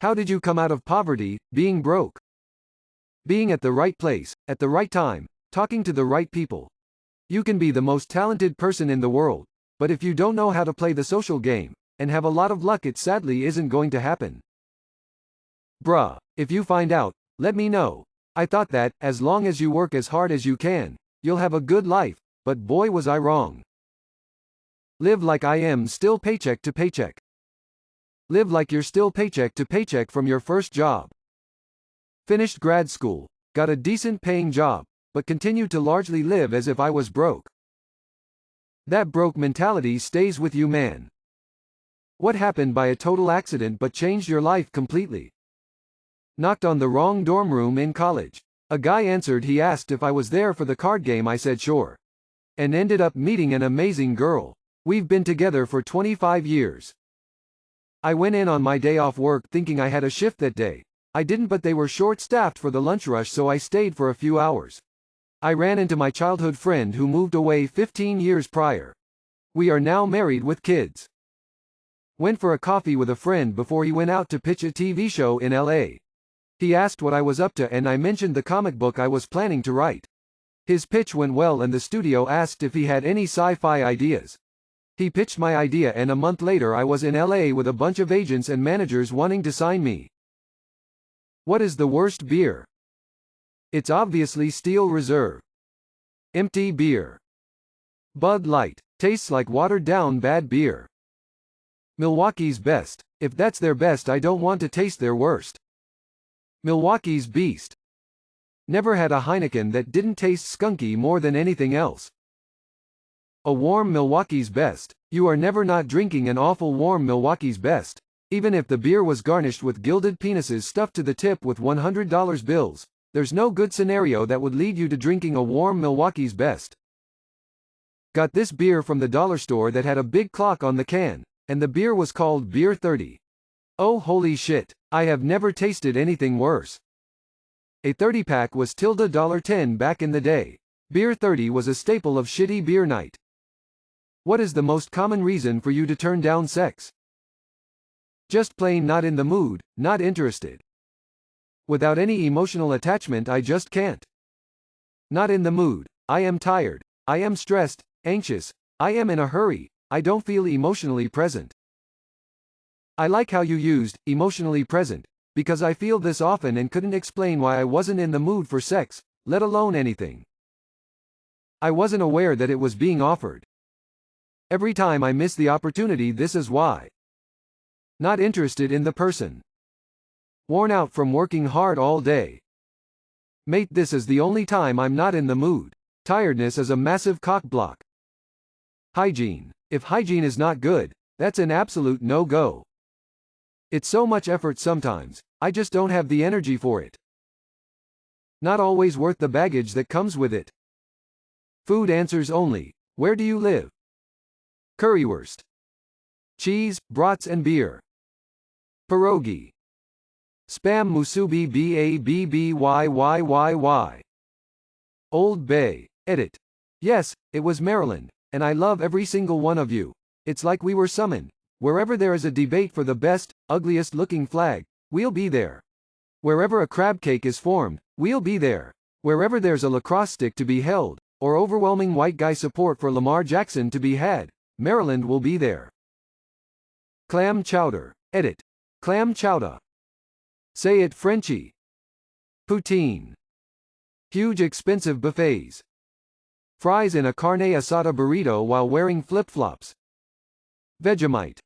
How did you come out of poverty, being broke? Being at the right place, at the right time, talking to the right people. You can be the most talented person in the world, but if you don't know how to play the social game, and have a lot of luck, it sadly isn't going to happen. Bruh, if you find out, let me know. I thought that, as long as you work as hard as you can, you'll have a good life, but boy was I wrong. Live like I am still paycheck to paycheck. Live like you're still paycheck to paycheck from your first job. Finished grad school, got a decent paying job, but continued to largely live as if I was broke. That broke mentality stays with you, man. What happened by a total accident but changed your life completely? Knocked on the wrong dorm room in college. A guy answered. He asked if I was there for the card game. I said sure. And ended up meeting an amazing girl. We've been together for 25 years. I went in on my day off work thinking I had a shift that day. I didn't, but they were short-staffed for the lunch rush, so I stayed for a few hours. I ran into my childhood friend who moved away 15 years prior. We are now married with kids. Went for a coffee with a friend before he went out to pitch a TV show in LA. He asked what I was up to and I mentioned the comic book I was planning to write. His pitch went well and the studio asked if he had any sci-fi ideas. He pitched my idea and a month later I was in LA with a bunch of agents and managers wanting to sign me. What is the worst beer? It's obviously Steel Reserve. Empty beer. Bud Light. Tastes like watered-down bad beer. Milwaukee's Best. If that's their best, I don't want to taste their worst. Milwaukee's Beast. Never had a Heineken that didn't taste skunky more than anything else. A warm Milwaukee's Best. You are never not drinking an awful warm Milwaukee's Best. Even if the beer was garnished with gilded penises stuffed to the tip with $100 bills, there's no good scenario that would lead you to drinking a warm Milwaukee's Best. Got this beer from the dollar store that had a big clock on the can, and the beer was called Beer 30. Oh holy shit, I have never tasted anything worse. A 30-pack was $10 back in the day. Beer 30 was a staple of shitty beer night. What is the most common reason for you to turn down sex? Just plain not in the mood, not interested. Without any emotional attachment, I just can't. Not in the mood, I am tired, I am stressed, anxious, I am in a hurry, I don't feel emotionally present. I like how you used emotionally present, because I feel this often and couldn't explain why I wasn't in the mood for sex, let alone anything. I wasn't aware that it was being offered. Every time I miss the opportunity, this is why. Not interested in the person. Worn out from working hard all day. Mate, this is the only time I'm not in the mood. Tiredness is a massive cock block. Hygiene. If hygiene is not good, that's an absolute no-go. It's so much effort sometimes, I just don't have the energy for it. Not always worth the baggage that comes with it. Food answers only. Where do you live? Currywurst. Cheese, brats and beer. Pierogi. Spam musubi babbyyy. Old Bay. Edit. Yes, it was Maryland, and I love every single one of you. It's like we were summoned. Wherever there is a debate for the best, ugliest looking flag, we'll be there. Wherever a crab cake is formed, we'll be there. Wherever there's a lacrosse stick to be held, or overwhelming white guy support for Lamar Jackson to be had, Maryland will be there. Clam chowder. Edit. Clam chowder. Say it Frenchy. Poutine. Huge expensive buffets. Fries in a carne asada burrito while wearing flip-flops. Vegemite.